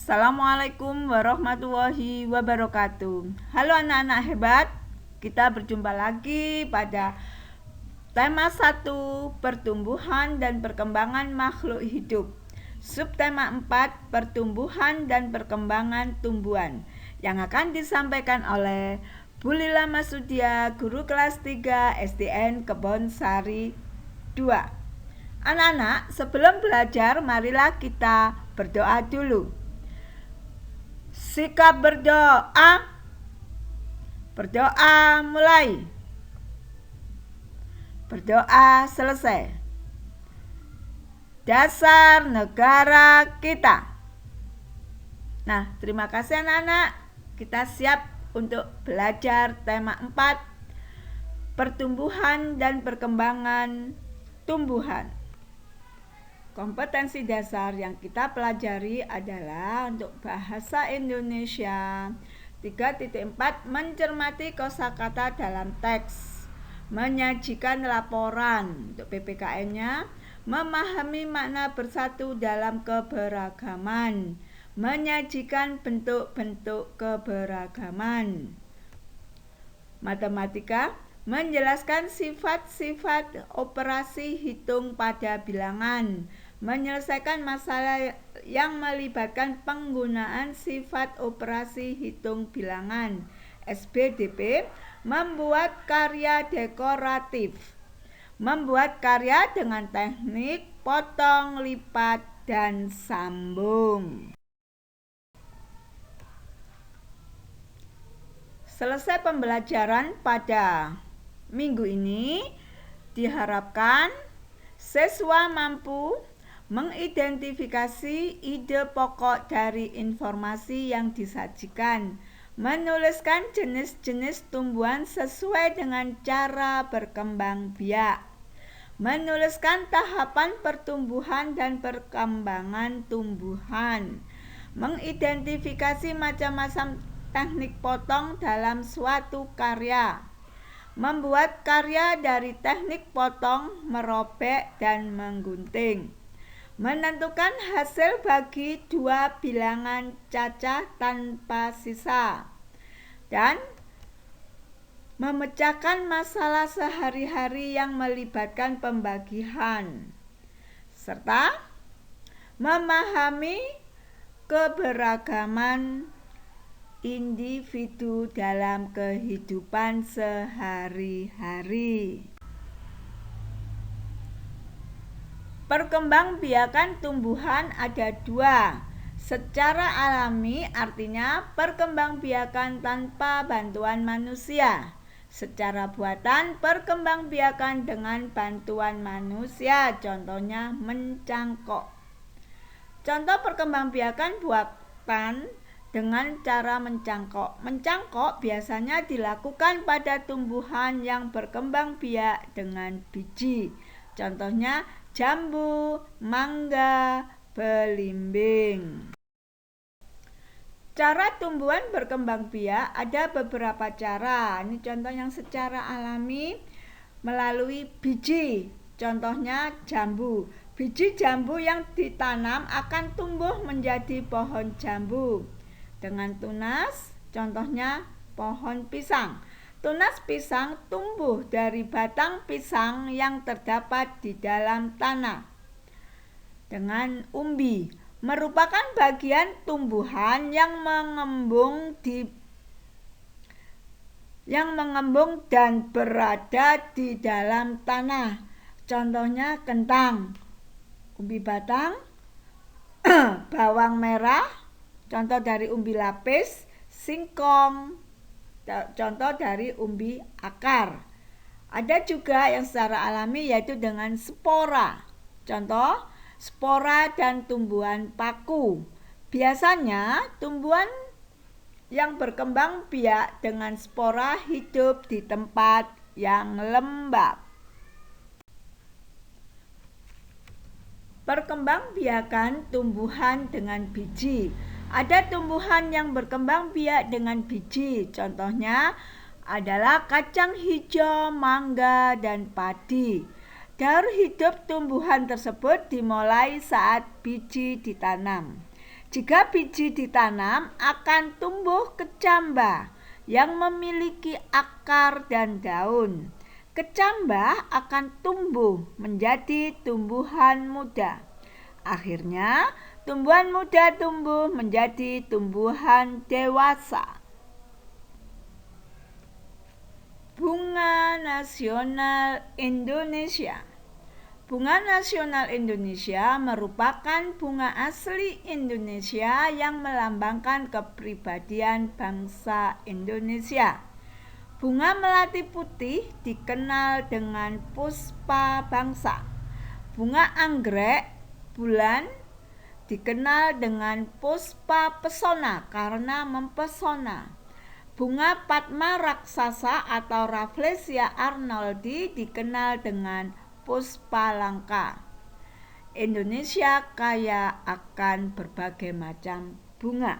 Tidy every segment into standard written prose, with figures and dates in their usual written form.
Assalamualaikum warahmatullahi wabarakatuh. Halo anak-anak hebat, kita berjumpa lagi pada tema 1, pertumbuhan dan perkembangan makhluk hidup. Subtema 4, pertumbuhan dan perkembangan tumbuhan, yang akan disampaikan oleh Bu Lila Masudia, guru kelas 3 SDN Kebon Sari 2. Anak-anak, sebelum belajar marilah kita berdoa dulu. Sikap berdoa. Berdoa mulai. Berdoa selesai. Dasar negara kita. Nah, terima kasih anak-anak. Kita siap untuk belajar tema 4, pertumbuhan dan perkembangan tumbuhan. Kompetensi dasar yang kita pelajari adalah untuk bahasa Indonesia 3.4, mencermati kosakata dalam teks, menyajikan laporan. Untuk PPKN-nya, memahami makna bersatu dalam keberagaman, menyajikan bentuk-bentuk keberagaman. Matematika, menjelaskan sifat-sifat operasi hitung pada bilangan, menyelesaikan masalah yang melibatkan penggunaan sifat operasi hitung bilangan. SBDP, membuat karya dekoratif, membuat karya dengan teknik potong, lipat, dan sambung. Selesai pembelajaran pada minggu ini, diharapkan siswa mampu mengidentifikasi ide pokok dari informasi yang disajikan, menuliskan jenis-jenis tumbuhan sesuai dengan cara berkembang biak, menuliskan tahapan pertumbuhan dan perkembangan tumbuhan, mengidentifikasi macam-macam teknik potong dalam suatu karya, membuat karya dari teknik potong, merobek, dan menggunting, menentukan hasil bagi dua bilangan cacah tanpa sisa, dan memecahkan masalah sehari-hari yang melibatkan pembagian, serta memahami keberagaman individu dalam kehidupan sehari-hari. Perkembangbiakan tumbuhan ada dua. Secara alami artinya perkembangbiakan tanpa bantuan manusia. Secara buatan, perkembangbiakan dengan bantuan manusia, contohnya mencangkok. Contoh perkembangbiakan buatan dengan cara mencangkok. Mencangkok biasanya dilakukan pada tumbuhan yang berkembang biak dengan biji. Contohnya jambu, mangga, belimbing. Cara tumbuhan berkembang biak ada beberapa cara. Ini contoh yang secara alami melalui biji. Contohnya jambu. Biji jambu yang ditanam akan tumbuh menjadi pohon jambu. Dengan tunas, contohnya pohon pisang. Tunas pisang tumbuh dari batang pisang yang terdapat di dalam tanah. Dengan umbi, merupakan bagian tumbuhan yang mengembung dan berada di dalam tanah. Contohnya kentang, umbi batang, bawang merah, contoh dari umbi lapis, singkong, contoh dari umbi akar. Ada juga yang secara alami yaitu dengan spora. Contoh, spora dan tumbuhan paku. Biasanya tumbuhan yang berkembang biak dengan spora hidup di tempat yang lembab. Perkembangbiakan tumbuhan dengan biji. Ada tumbuhan yang berkembang biak dengan biji, contohnya adalah kacang hijau, mangga, dan padi. Daur hidup tumbuhan tersebut dimulai saat biji ditanam. Jika biji ditanam, akan tumbuh kecambah yang memiliki akar dan daun. Kecambah akan tumbuh menjadi tumbuhan muda. Akhirnya, tumbuhan muda tumbuh menjadi tumbuhan dewasa. Bunga nasional Indonesia. Bunga nasional Indonesia merupakan bunga asli Indonesia yang melambangkan kepribadian bangsa Indonesia. Bunga melati putih dikenal dengan puspa bangsa. Bunga anggrek bulan dikenal dengan puspa pesona karena mempesona. Bunga padma raksasa atau Rafflesia arnoldi dikenal dengan puspa langka. Indonesia kaya akan berbagai macam bunga.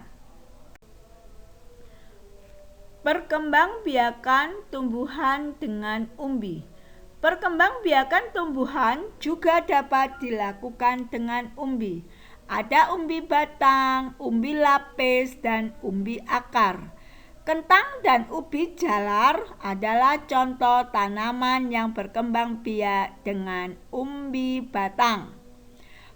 Perkembangbiakan tumbuhan dengan umbi. Perkembangbiakan tumbuhan juga dapat dilakukan dengan umbi. Ada umbi batang, umbi lapis, dan umbi akar. Kentang dan ubi jalar adalah contoh tanaman yang berkembang biak dengan umbi batang.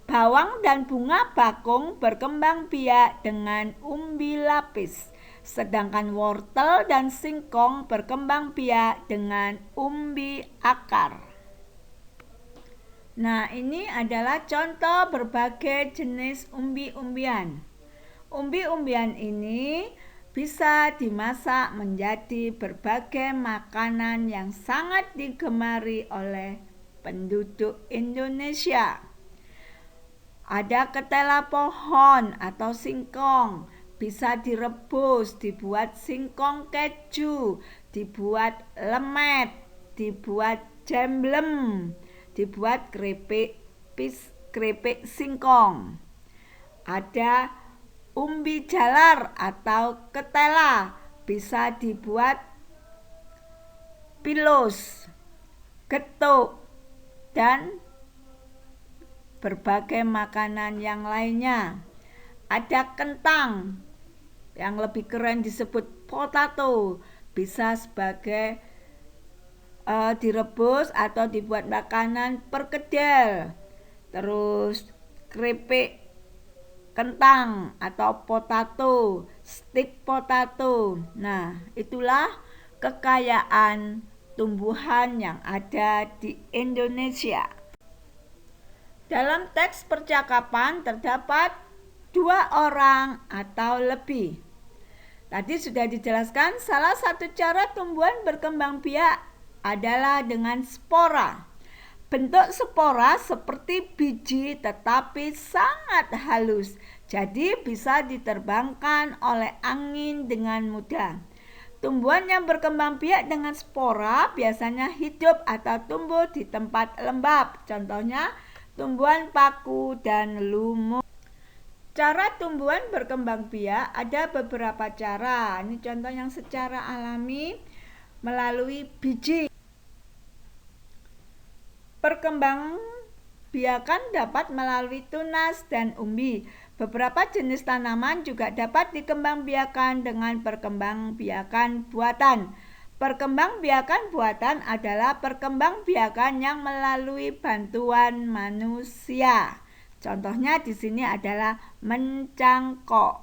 Bawang dan bunga bakung berkembang biak dengan umbi lapis. Sedangkan wortel dan singkong berkembang biak dengan umbi akar. Nah, ini adalah contoh berbagai jenis umbi-umbian. Umbi-umbian ini bisa dimasak menjadi berbagai makanan yang sangat digemari oleh penduduk Indonesia. Ada ketela pohon atau singkong. Bisa direbus, dibuat singkong keju, dibuat lemet, dibuat jemblem, dibuat keripik singkong. Ada umbi jalar atau ketela, bisa dibuat pilus, getuk, dan berbagai makanan yang lainnya. Ada kentang yang lebih keren disebut potato, bisa sebagai direbus atau dibuat makanan perkedel. Terus keripik kentang atau potato, stick potato. Nah, itulah kekayaan tumbuhan yang ada di Indonesia. Dalam teks percakapan terdapat 2 orang atau lebih. Tadi sudah dijelaskan, salah satu cara tumbuhan berkembang biak adalah dengan spora. Bentuk spora seperti biji tetapi sangat halus, jadi bisa diterbangkan oleh angin dengan mudah. Tumbuhan yang berkembang biak dengan spora biasanya hidup atau tumbuh di tempat lembab, contohnya tumbuhan paku dan lumut. Cara tumbuhan berkembang biak ada beberapa cara. Ini contoh yang secara alami melalui biji. Perkembangbiakan dapat melalui tunas dan umbi. Beberapa jenis tanaman juga dapat dikembangbiakan dengan perkembangbiakan buatan. Perkembangbiakan buatan adalah perkembangbiakan yang melalui bantuan manusia. Contohnya di sini adalah mencangkok.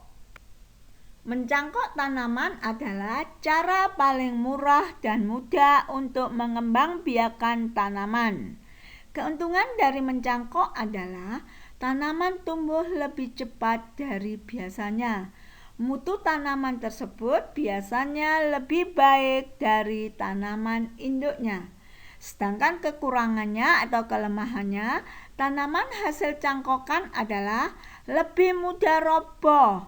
Mencangkok tanaman adalah cara paling murah dan mudah untuk mengembangbiakan tanaman. Keuntungan dari mencangkok adalah tanaman tumbuh lebih cepat dari biasanya. Mutu tanaman tersebut biasanya lebih baik dari tanaman induknya. Sedangkan kekurangannya atau kelemahannya, tanaman hasil cangkokan adalah lebih mudah roboh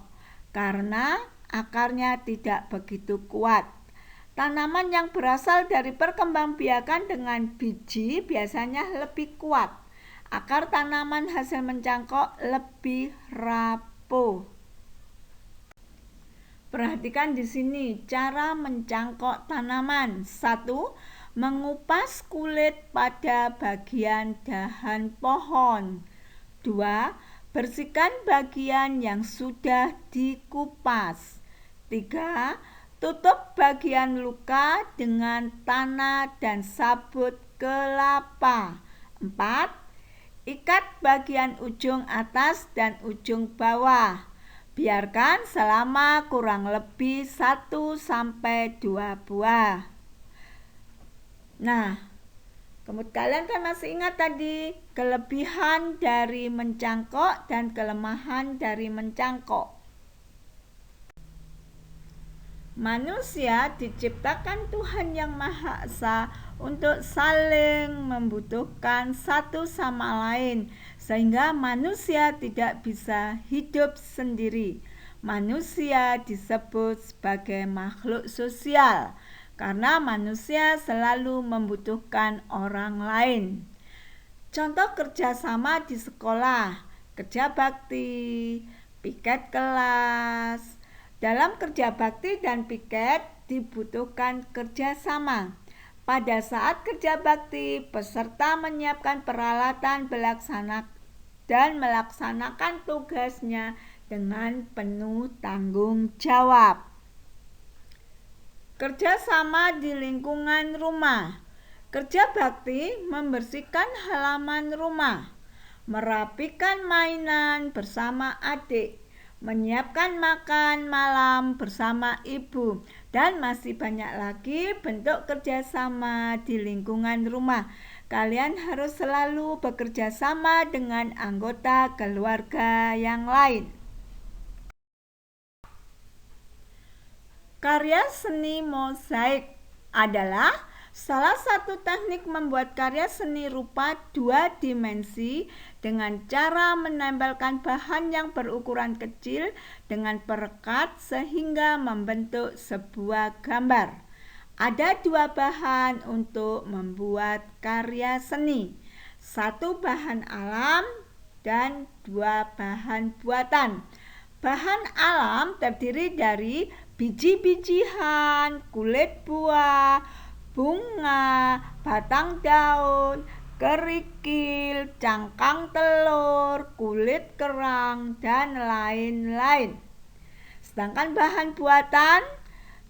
karena akarnya tidak begitu kuat. Tanaman yang berasal dari perkembangbiakan dengan biji biasanya lebih kuat. Akar tanaman hasil mencangkok lebih rapuh. Perhatikan di sini cara mencangkok tanaman. 1. Mengupas kulit pada bagian dahan pohon. 2. Bersihkan bagian yang sudah dikupas. 3. Tutup bagian luka dengan tanah dan sabut kelapa. 4. Ikat bagian ujung atas dan ujung bawah. Biarkan selama kurang lebih 1-2 buah. Nah, kemudian kalian kan masih ingat tadi kelebihan dari mencangkok dan kelemahan dari mencangkok. Manusia diciptakan Tuhan Yang Maha Esa untuk saling membutuhkan satu sama lain, sehingga manusia tidak bisa hidup sendiri. Manusia disebut sebagai makhluk sosial karena manusia selalu membutuhkan orang lain. Contoh kerjasama di sekolah, kerja bakti, piket kelas. Dalam kerja bakti dan piket dibutuhkan kerjasama. Pada saat kerja bakti, peserta menyiapkan peralatan dan melaksanakan tugasnya dengan penuh tanggung jawab. Kerjasama di lingkungan rumah. Kerja bakti membersihkan halaman rumah, merapikan mainan bersama adik, menyiapkan makan malam bersama ibu, dan masih banyak lagi bentuk kerjasama di lingkungan rumah. Kalian harus selalu bekerja sama dengan anggota keluarga yang lain. Karya seni mozaik adalah salah satu teknik membuat karya seni rupa 2 dimensi dengan cara menempelkan bahan yang berukuran kecil dengan perekat sehingga membentuk sebuah gambar. Ada 2 bahan untuk membuat karya seni, 1 bahan alam dan 2 bahan buatan. Bahan alam terdiri dari biji-bijian, kulit buah, bunga, batang daun, kerikil, cangkang telur, kulit kerang, dan lain-lain. Sedangkan bahan buatan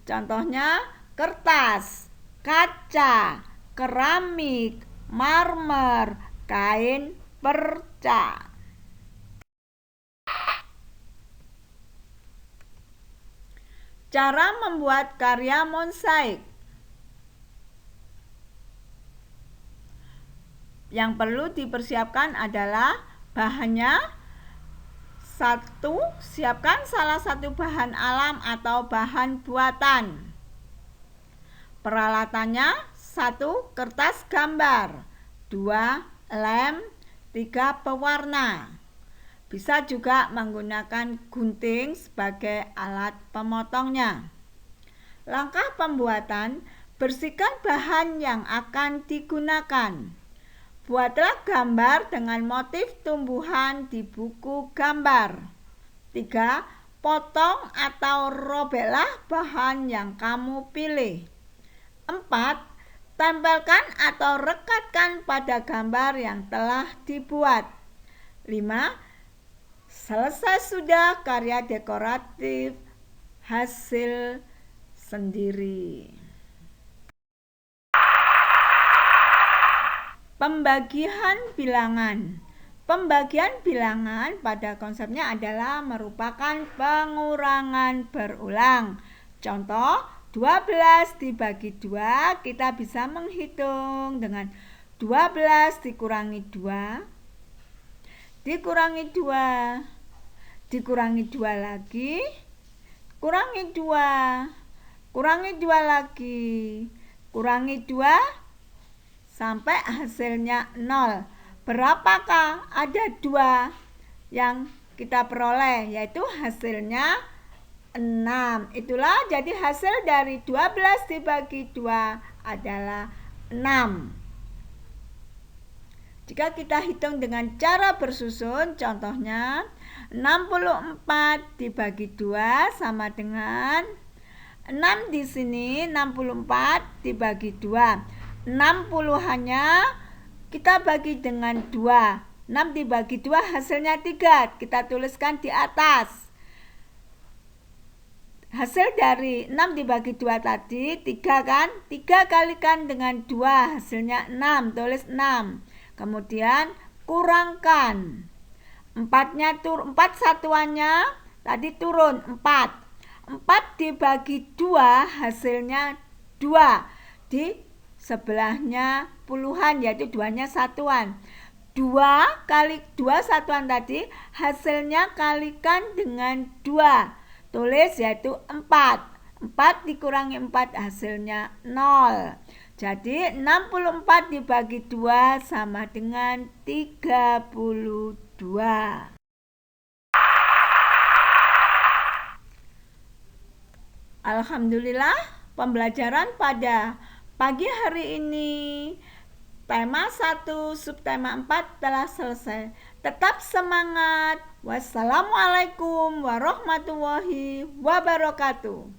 contohnya kertas, kaca, keramik, marmer, kain perca. Cara membuat karya mozaik. Yang perlu dipersiapkan adalah bahannya. 1. Siapkan salah satu bahan alam atau bahan buatan. Peralatannya: 1. Kertas gambar, 2. lem, 3. pewarna. Bisa juga menggunakan gunting sebagai alat pemotongnya. Langkah pembuatan: bersihkan bahan yang akan digunakan. Buatlah gambar dengan motif tumbuhan di buku gambar. 3. Potong atau robeklah bahan yang kamu pilih. 4. Tempelkan atau rekatkan pada gambar yang telah dibuat. 5. Selesai sudah karya dekoratif hasil sendiri. Pembagian bilangan. Pembagian bilangan pada konsepnya adalah merupakan pengurangan berulang. Contoh, 12 dibagi 2, kita bisa menghitung dengan 12 dikurangi 2, dikurangi 2, dikurangi 2 lagi, kurangi 2, kurangi 2 lagi, kurangi 2, sampai hasilnya 0. Berapakah? Ada 2 yang kita peroleh, yaitu hasilnya 6. Itulah jadi hasil dari 12 dibagi 2 adalah 6. Jika kita hitung dengan cara bersusun, contohnya 64 dibagi 2 sama dengan 6 di sini, 64 dibagi 2. 60-annya kita bagi dengan 2. 6 dibagi 2 hasilnya 3. Kita tuliskan di atas. Hasil dari 6 dibagi 2 tadi 3 kan? 3 kalikan dengan 2 hasilnya 6. Tulis 6. Kemudian kurangkan 4 satuannya tadi turun 4 dibagi 2 hasilnya 2. Di sebelahnya puluhan, yaitu 2-nya satuan. 2 kali 2 satuan tadi hasilnya kalikan dengan 2. Tulis yaitu 4 dikurangi 4 hasilnya 0. Jadi 64 dibagi 2 sama dengan 32. Alhamdulillah, pembelajaran pada pagi hari ini tema 1 subtema 4 telah selesai. Tetap semangat. Wassalamualaikum warahmatullahi wabarakatuh.